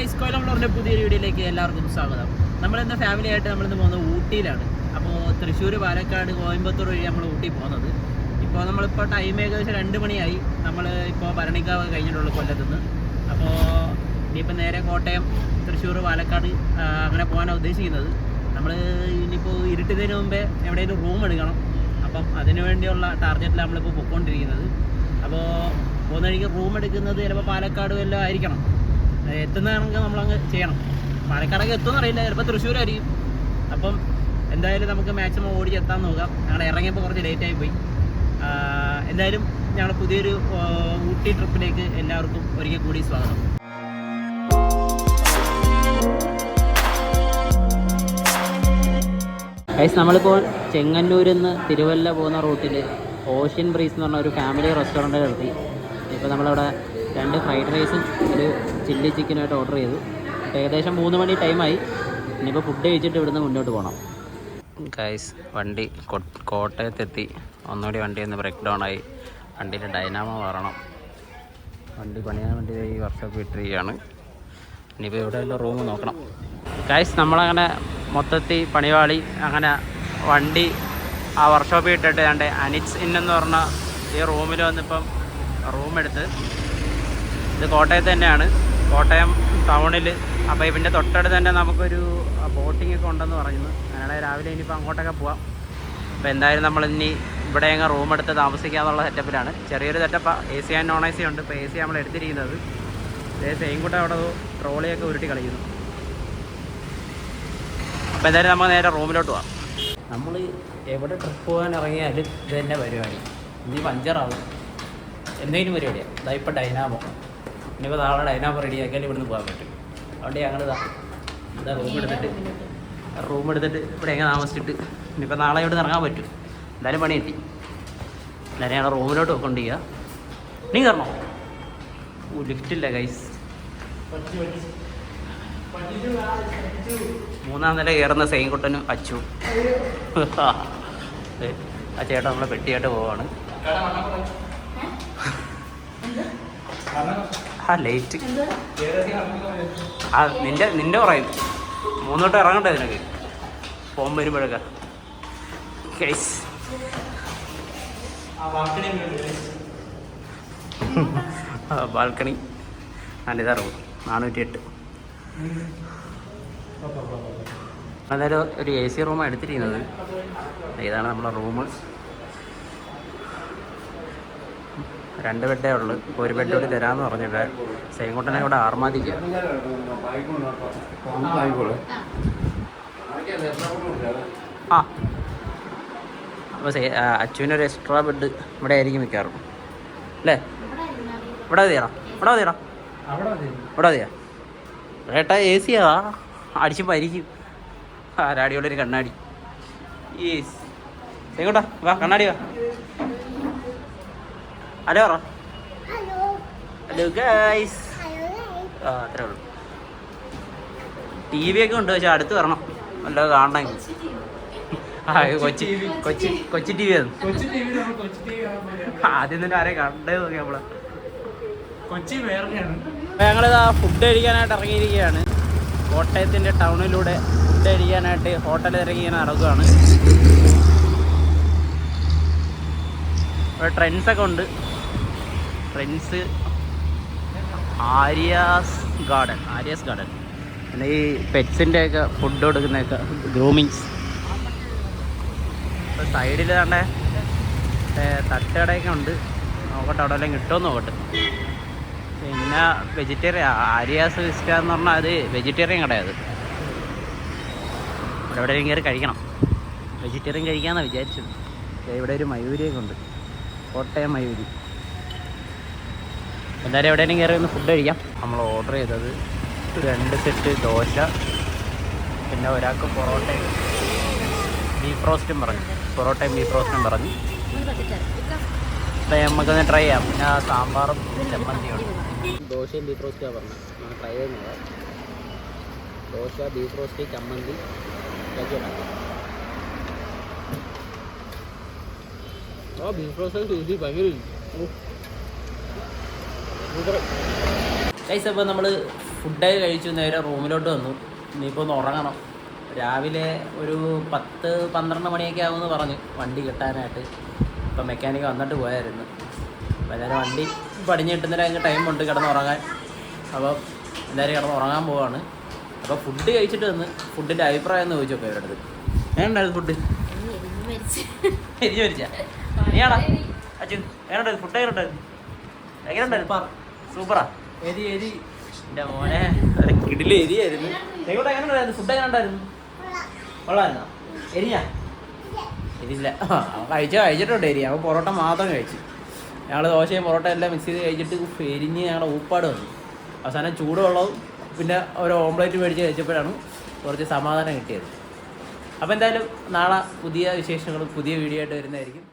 Guys, കോയിലംബ്ലോറിൻ്റെ പുതിയൊരു വീഡിയോയിലേക്ക് എല്ലാവർക്കും സ്വാഗതം. നമ്മളിന്ന് ഫാമിലി ആയിട്ട് നമ്മളിന്ന് പോകുന്നത് ഊട്ടിയിലാണ്. അപ്പോൾ തൃശ്ശൂർ, പാലക്കാട്, കോയമ്പത്തൂർ വഴി നമ്മൾ ഊട്ടി പോകുന്നത്. ഇപ്പോൾ നമ്മളിപ്പോൾ ടൈം ഏകദേശം 2 മണിയായി. നമ്മൾ ഇപ്പോൾ ഭരണിക്കാവ് കഴിഞ്ഞിട്ടുള്ളൂ കൊല്ലത്തുനിന്ന്. അപ്പോൾ ഇനിയിപ്പോൾ നേരെ കോട്ടയം, തൃശ്ശൂർ, പാലക്കാട് അങ്ങനെ പോകാനാണ് ഉദ്ദേശിക്കുന്നത്. നമ്മൾ ഇനിയിപ്പോൾ ഇരുട്ടുന്നതിന് മുമ്പേ എവിടെയെങ്കിലും റൂം എടുക്കണം. അപ്പം അതിനു വേണ്ടിയുള്ള ടാർഗറ്റിലാണ് നമ്മളിപ്പോൾ പോയിക്കൊണ്ടിരിക്കുന്നത്. അപ്പോൾ പോകുന്ന വഴിക്ക് റൂം എടുക്കുന്നത് ചിലപ്പോൾ പാലക്കാട് വല്ലതും ആയിരിക്കണം. എത്തുന്നതാണെങ്കിൽ നമ്മളങ്ങ് ചെയ്യണം. പാലക്കാടൊക്കെ എത്തുമെന്ന് അറിയില്ല, ചിലപ്പോൾ തൃശ്ശൂരായിരിക്കും. അപ്പം എന്തായാലും നമുക്ക് മാക്സിമം ഓടിച്ചെത്താൻ നോക്കാം. ഞങ്ങൾ ഇറങ്ങിയപ്പോൾ കുറച്ച് ലേറ്റായി പോയി. എന്തായാലും ഞങ്ങൾ പുതിയൊരു ഊട്ടി ട്രിപ്പിലേക്ക് എല്ലാവർക്കും ഒരിക്കൽ കൂടി സ്വാഗതം. ഗൈസ്, നമ്മളിപ്പോൾ ചെങ്ങന്നൂരിൽ നിന്ന് തിരുവല്ല പോകുന്ന റൂട്ടിൽ ഓഷ്യൻ ബ്രീസ് എന്ന് പറഞ്ഞ ഒരു ഫാമിലി റെസ്റ്റോറൻറ്റിൽ നിർത്തി. ഇപ്പോൾ നമ്മളവിടെ 2 ഫ്രൈഡ് റൈസും ഒരു ചില്ലി ചിക്കനുമായിട്ട് ഓർഡർ ചെയ്തു. ഏകദേശം 3 മണി ടൈമായി. ഇനിയിപ്പോൾ ഫുഡ് കഴിച്ചിട്ട് ഇവിടുന്ന് മുന്നോട്ട് പോകണം. ഗൈസ്, വണ്ടി കോട്ടയത്തെത്തി. ഒന്നുകൂടി വണ്ടി ഒന്ന് ബ്രേക്ക് ഡൗൺ ആയി. വണ്ടിയിൽ ഡൈനാമോ മാറണം. വണ്ടി പണിയാൻ വേണ്ടി ഈ വർക്ക്ഷോപ്പ് ഇട്ടിരിക്കുകയാണ്. ഇനിയിപ്പോൾ എവിടെയെല്ലാം റൂം നോക്കണം. ഗൈസ്, നമ്മളങ്ങനെ മൊത്തത്തിൽ പണിവാളി അങ്ങനെ വണ്ടി ആ വർക്ക്ഷോപ്പിൽ ഇട്ടിട്ട് കണ്ട് അനിറ്റ്സ് ഇൻ എന്ന് പറഞ്ഞ ഈ റൂമിൽ വന്നിപ്പം റൂം എടുത്ത്. ഇത് കോട്ടയത്ത് തന്നെയാണ്, കോട്ടയം ടൗണിൽ. അപ്പോൾ ഇതിൻ്റെ തൊട്ടടുത്ത് തന്നെ നമുക്കൊരു ബോട്ടിംഗ് ഒക്കെ ഉണ്ടെന്ന് പറയുന്നു. അങ്ങനെ രാവിലെ ഇനിയിപ്പോൾ അങ്ങോട്ടൊക്കെ പോവാം. അപ്പോൾ എന്തായാലും നമ്മളിനി ഇവിടെ അങ്ങ് റൂം എടുത്ത് താമസിക്കാന്നുള്ള സെറ്റപ്പിലാണ്. ചെറിയൊരു setup, AC and non AC ഉണ്ട്. ഇപ്പോൾ AC നമ്മൾ എടുത്തിരിക്കുന്നത്. സെയിം കൂട്ടം അവിടെ ട്രോളിയൊക്കെ ഉരുട്ടി കളിക്കുന്നു. അപ്പോൾ എന്തായാലും നമുക്ക് നേരെ റൂമിലോട്ട് പോവാം. നമ്മൾ എവിടെ ട്രിപ്പ് പോകാൻ ഇറങ്ങിയാലും ഇത് തന്നെ പരിപാടി. ഇനി പഞ്ചറാവും എന്തെങ്കിലും പരിപാടിയാണ്. ഇതാ ഇപ്പോൾ ഡൈനാമോ. ഇനിയിപ്പോൾ നാളെ ഡൈനാമോ റെഡിയാക്കിയാൽ ഇവിടുന്ന് പോകാൻ പറ്റും. അതുകൊണ്ട് ഞങ്ങൾ ഇതാ റൂം എടുത്തിട്ട് ഇവിടെ എങ്ങനെ താമസിച്ചിട്ട് ഇനിയിപ്പോൾ നാളെ ഇവിടെ നിന്ന് ഇറങ്ങാൻ പറ്റും. എന്തായാലും പണി കിട്ടി. എന്തായാലും ഞങ്ങൾ റൂമിലോട്ട് കൊണ്ടുപോവുക. നീ കയറണോ? ലിഫ്റ്റില്ല ഗൈസ്. 3-ാം നില കയറുന്ന സെയിൻകുട്ടനും അച്ചു. ആ ചേട്ടൻ നമ്മളെ പെട്ടിയായിട്ട് പോവാണ്. ആ ലേറ്റ് നിന്റെ പറയും 3 തൊട്ട് ഇറങ്ങട്ടെ ഇതിനൊക്കെ ഫോം വരുമ്പോഴൊക്കെ. ഗൈസ്, ബാൽക്കണി നല്ലതാ. റൂം 408. അന്നേരം ഒരു AC റൂമാണ് എടുത്തിരിക്കുന്നത്. ഇതാണ് നമ്മളെ റൂം. 2 ബെഡേ ഉള്ളു. ഒരു ബെഡ് കൂടി തരാമെന്ന് പറഞ്ഞിട്ട് സെയിൻകുട്ടനെ ഇവിടെ ആർമാദിക്കുക. ആ അപ്പോൾ അച്ചുവിനൊരു എക്സ്ട്രാ ബെഡ് ഇവിടെ ആയിരിക്കും മിക്കാറും അല്ലേ? ഇവിടെ മതിയാ ഏട്ടാ. AC അടിച്ച് പരിക്കും. അടിപൊളിയൊരു കണ്ണാടി. യേസ് സെയിൻകുട്ടാ, വാ കണ്ണാടി വാ. ഹലോ പറ. Hello guys. അത്രേ ഉള്ളൂ. TV ഒക്കെ ഉണ്ട്, പക്ഷെ അടുത്ത് വരണം വല്ല കാണണമെങ്കിൽ. കൊച്ചി TV ആണ്. ആദ്യം തന്നെ ആരെയും കണ്ടേ നോക്കി നമ്മളെ. കൊച്ചി വേറെയാണ്. ഞങ്ങളിതാ ഫുഡ് കഴിക്കാനായിട്ട് ഇറങ്ങിയിരിക്കുകയാണ്. കോട്ടയത്തിൻ്റെ ടൗണിലൂടെ ഫുഡ് കഴിക്കാനായിട്ട് ഹോട്ടലിൽ ഇറങ്ങി ഇങ്ങനെ നടക്കുകയാണ്. ഇവിടെ ട്രെൻഡ്സൊക്കെ ഉണ്ട്. ട്രെൻഡ്സ്, ആര്യാസ് ഗാർഡൻ പിന്നെ ഈ പെറ്റ്സിൻ്റെയൊക്കെ ഫുഡ് കൊടുക്കുന്നതൊക്കെ ഗ്രൂമിങ്സ്. ഇപ്പോൾ സൈഡിൽ തന്നെ തട്ടുകടയൊക്കെ ഉണ്ട്. നോക്കട്ടെ അവിടെ എല്ലാം കിട്ടുമെന്ന് നോക്കട്ടെ. പിന്നെ വെജിറ്റേറിയൻ ആര്യാസ് വിസ്റ്റ എന്ന് പറഞ്ഞാൽ അത് വെജിറ്റേറിയൻ കടയത്. ഇവിടെ എവിടെയും കയറി കഴിക്കണം. വെജിറ്റേറിയൻ കഴിക്കാമെന്നാണ് വിചാരിച്ചത്. ഇവിടെ ഒരു മയൂരിയൊക്കെ ഉണ്ട്, കോട്ടയം മയൂരി. എന്തായാലും എവിടെയെങ്കിലും കയറി ഒന്ന് ഫുഡ് കഴിക്കാം. നമ്മൾ ഓർഡർ ചെയ്തത് 2 സെറ്റ് ദോശ, പിന്നെ ഒരാൾക്ക് പൊറോട്ടയും ബീഫ് റോസ്റ്റും പറഞ്ഞു. അപ്പോൾ നമുക്കൊന്ന് ട്രൈ ചെയ്യാം. പിന്നെ സാമ്പാറും ചമ്മന്തിയുണ്ട്. ദോശയും ബീഫ് റോസ്റ്റാണ് പറഞ്ഞത്. നമുക്ക് ട്രൈ ചെയ്യുന്നത് ദോശ, ബീഫ് റോസ്റ്റ്, ചമ്മന്തി ബീഫ് റോസ്റ്റ് ഭയങ്കര. ഗൈസ്, അപ്പോൾ നമ്മൾ ഫുഡൊക്കെ കഴിച്ചു നേരെ റൂമിലോട്ട് വന്നു. ഇനിയിപ്പോൾ ഒന്ന് ഉറങ്ങണം. രാവിലെ ഒരു 10-12 മണിയൊക്കെ ആകുമെന്ന് പറഞ്ഞു വണ്ടി കിട്ടാനായിട്ട്. ഇപ്പം മെക്കാനിക്ക് വന്നിട്ട് പോയായിരുന്നു. അപ്പോൾ എല്ലാവരും വണ്ടി പടിഞ്ഞ് കിട്ടുന്നതിന് ടൈമുണ്ട് കിടന്നുറങ്ങാൻ. അപ്പോൾ എല്ലാവരും കിടന്നുറങ്ങാൻ പോവാണ്. അപ്പോൾ ഫുഡ് കഴിച്ചിട്ട് വന്ന് ഫുഡിൻ്റെ അഭിപ്രായം എന്ന് ചോദിച്ചപ്പോൾ ഇവരുടെ അടുത്ത് എങ്ങനെയുണ്ടായിരുന്നു ഫുഡ്? എരിഞ്ഞ് മരിച്ച നീയാടാ അച്ഛൻ എങ്ങനെയുണ്ടായിരുന്നു ഫുഡ്? എങ്ങനെയുണ്ടായിരുന്നു? സൂപ്പറാ. എൻ്റെ മോനെ കിടില് എരിയായിരുന്നു. എങ്ങനെയുണ്ടായിരുന്നു ഫുഡ്? എങ്ങനെയുണ്ടായിരുന്നു? കൊള്ളായിരുന്നോ? എരിഞ്ഞാ? എരിയില്ല. കഴിച്ചിട്ടുണ്ട് എരി. അപ്പോൾ പൊറോട്ട മാത്രം കഴിച്ചു. ഞങ്ങൾ ദോശയും പൊറോട്ട എല്ലാം മിക്സ് ചെയ്ത് കഴിച്ചിട്ട് എരിഞ്ഞ് ഞങ്ങളുടെ ഊപ്പാട് വന്നു. അവസാനം ചൂടുവെള്ളവും പിന്നെ ഒരു ഓംപ്ലേറ്റ് മേടിച്ച് കഴിച്ചപ്പോഴാണ് കുറച്ച് സമാധാനം കിട്ടിയത്. അപ്പോൾ എന്തായാലും നാളെ പുതിയ വിശേഷങ്ങളും പുതിയ വീഡിയോ ആയിട്ട് വരുന്നതായിരിക്കും.